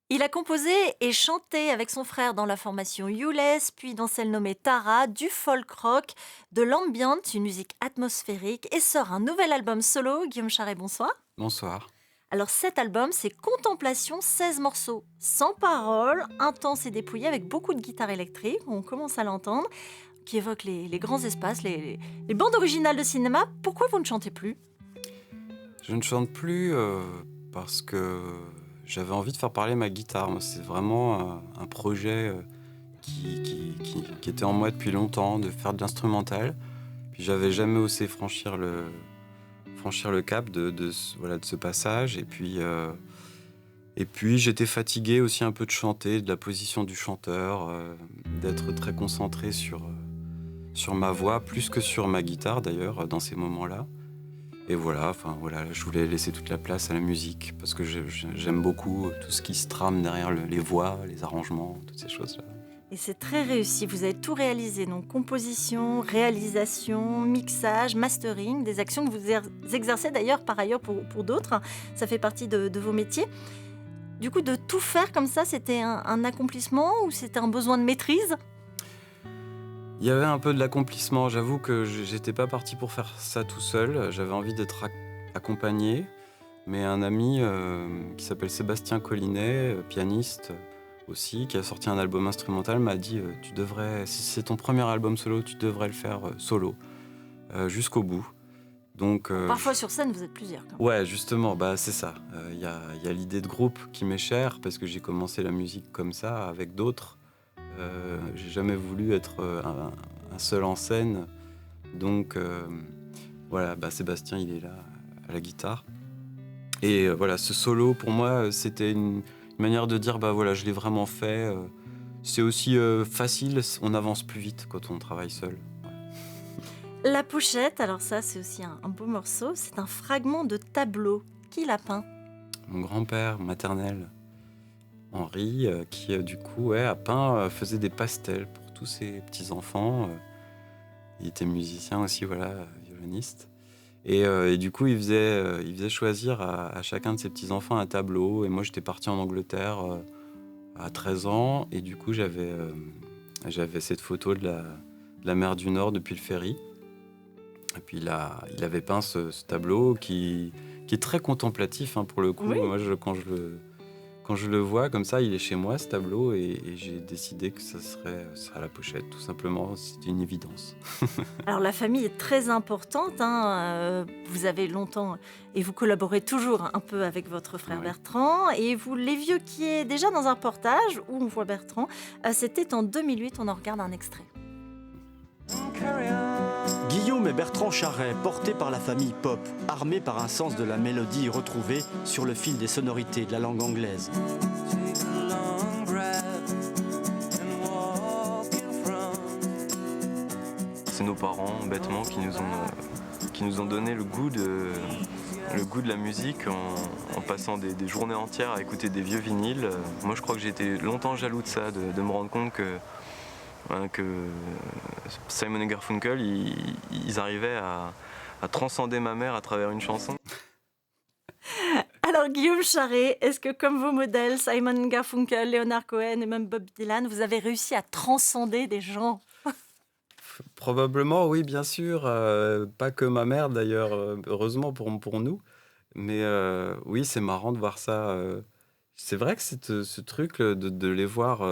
Il a composé et chanté avec son frère dans la formation Youless, puis dans celle nommée Tara, du folk rock, de l'ambient, une musique atmosphérique, et sort un nouvel album solo. Guillaume Charret, bonsoir. Bonsoir. Alors cet album, c'est Contemplation, 16 morceaux, sans parole, intense et dépouillé, avec beaucoup de guitare électrique, on commence à l'entendre, qui évoque les grands espaces, les bandes originales de cinéma. Pourquoi vous ne chantez plus? Je ne chante plus parce que j'avais envie de faire parler ma guitare. Moi, c'est vraiment un projet qui était en moi depuis longtemps, de faire de l'instrumental. Puis j'avais jamais osé franchir le cap voilà, de ce passage. Et puis j'étais fatigué aussi un peu de chanter, de la position du chanteur, d'être très concentré sur ma voix, plus que sur ma guitare d'ailleurs, dans ces moments-là. Et voilà, enfin voilà, je voulais laisser toute la place à la musique parce que j'aime beaucoup tout ce qui se trame derrière les voix, les arrangements, toutes ces choses-là. Et c'est très réussi, vous avez tout réalisé, donc composition, réalisation, mixage, mastering, des actions que vous exercez d'ailleurs par ailleurs pour d'autres. Ça fait partie de vos métiers. Du coup, de tout faire comme ça, c'était un accomplissement ou c'était un besoin de maîtrise? Il y avait un peu de l'accomplissement, j'avoue que j'étais pas parti pour faire ça tout seul, j'avais envie d'être accompagné, mais un ami qui s'appelle Sébastien Collinet, pianiste aussi, qui a sorti un album instrumental, m'a dit tu devrais, si c'est ton premier album solo, tu devrais le faire solo, jusqu'au bout. Donc, Bon, parfois sur scène, vous êtes plusieurs quand même. ouais, justement, bah, c'est ça. Il y a l'idée de groupe qui m'est chère parce que j'ai commencé la musique comme ça, avec d'autres. J'ai jamais voulu être un seul en scène. Donc, voilà, bah, Sébastien, il est là à la guitare. Et voilà, ce solo, pour moi, c'était une manière de dire, bah voilà, je l'ai vraiment fait. C'est aussi facile, on avance plus vite quand on travaille seul. La pochette, alors ça c'est aussi un beau morceau, c'est un fragment de tableau. Qui l'a peint? Mon grand-père maternel, Henri, qui du coup ouais, a peint, faisait des pastels pour tous ses petits-enfants. Il était musicien aussi, voilà, violoniste. Et du coup, il faisait choisir à chacun de ses petits-enfants un tableau. Et moi, j'étais parti en Angleterre à 13 ans. Et du coup, j'avais cette photo de la mer du Nord depuis le ferry. Et puis, il avait peint ce tableau qui est très contemplatif, hein, pour le coup. Oui. Moi, quand je le vois comme ça, il est chez moi, ce tableau, et j'ai décidé que ça serait la pochette, tout simplement. C'était une évidence. Alors la famille est très importante, hein, vous avez longtemps et vous collaborez toujours un peu avec votre frère Ouais. Bertrand, et vous l'évoquiez déjà dans un reportage où on voit Bertrand, c'était en 2008, on en regarde un extrait. Guillaume et Bertrand Charret, portés par la famille pop, armés par un sens de la mélodie retrouvé sur le fil des sonorités de la langue anglaise. C'est nos parents, bêtement, qui nous ont donné le goût de la musique en passant des journées entières à écouter des vieux vinyles. Moi, je crois que j'ai été longtemps jaloux de ça, de me rendre compte que Simon et Garfunkel, ils arrivaient à transcender ma mère à travers une chanson. Alors Guillaume Charret, est-ce que comme vos modèles, Simon Garfunkel, Leonard Cohen et même Bob Dylan, vous avez réussi à transcender des gens? Probablement, oui, bien sûr. Pas que ma mère, d'ailleurs, heureusement pour nous. Mais oui, c'est marrant de voir ça. C'est vrai que ce truc de les voir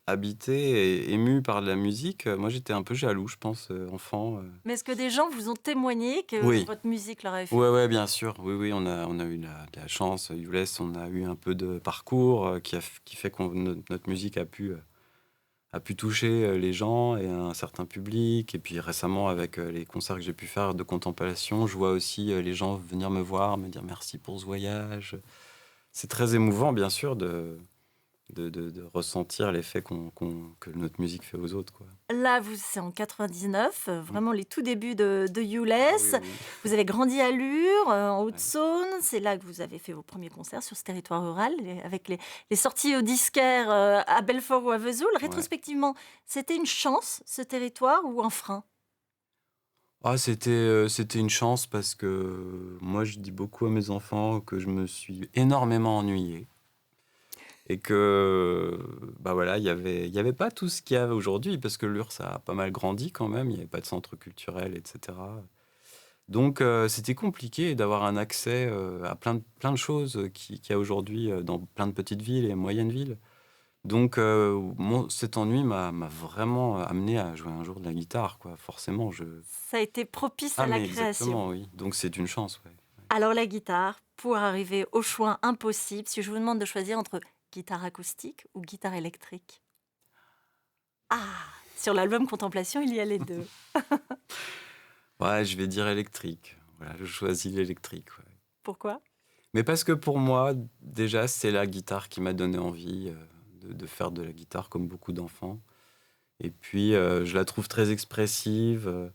habités et émus par la musique, moi j'étais un peu jaloux, je pense, enfant. Mais est-ce que des gens vous ont témoigné que Oui, votre musique leur avait fait? ouais, ouais, bien sûr. Oui, oui, on a eu de la chance. Younes, on a eu un peu de parcours qui fait que notre musique a pu toucher les gens et un certain public. Et puis récemment, avec les concerts que j'ai pu faire de contemplation, je vois aussi les gens venir me voir, me dire merci pour ce voyage. C'est très émouvant, bien sûr, de ressentir l'effet que notre musique fait aux autres, quoi. Là, c'est en 99, Mm. vraiment les tout débuts de Ah oui, Youless. oui. Vous avez grandi à Lure, en Ouais. Haute-Saône. C'est là que vous avez fait vos premiers concerts sur ce territoire rural, avec les sorties au disquaire à Belfort ou à Vesoul. Ouais. Rétrospectivement, c'était une chance, ce territoire, ou un frein? Ah, c'était une chance parce que moi, je dis beaucoup à mes enfants que je me suis énormément ennuyé. Et que, bah voilà, il y avait pas tout ce qu'il y a aujourd'hui, parce que l'URSS a pas mal grandi quand même, il n'y avait pas de centre culturel, etc. Donc c'était compliqué d'avoir un accès à plein de choses qu'il y a aujourd'hui dans plein de petites villes et moyennes villes. Donc cet ennui m'a vraiment amené à jouer un jour de la guitare, quoi. Forcément, Ça a été propice à Ah la mais création. exactement, oui. Donc c'est une chance, ouais. Alors la guitare, pour arriver au choix impossible, si je vous demande de choisir entre guitare acoustique ou guitare électrique. Ah, sur l'album Contemplation, il y a les deux. Ouais, je vais dire électrique. Voilà, je choisis l'électrique, ouais. Pourquoi? Mais parce que pour moi, déjà, c'est la guitare qui m'a donné envie de faire de la guitare comme beaucoup d'enfants. Et puis, je la trouve très expressive.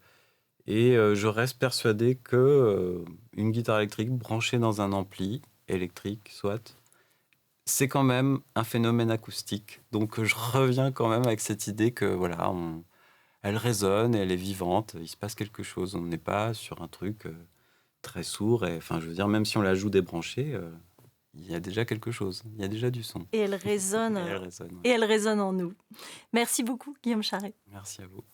Et je reste persuadé que une guitare électrique branchée dans un ampli électrique, soit, c'est quand même un phénomène acoustique. Donc, je reviens quand même avec cette idée que voilà, elle résonne, elle est vivante, il se passe quelque chose. On n'est pas sur un truc très sourd. Et, enfin, je veux dire, même si on la joue débranchée, il y a déjà quelque chose, il y a déjà du son. Et elle Et résonne, elle résonne. Ouais. et elle résonne en nous. Merci beaucoup, Guillaume Charret. Merci à vous.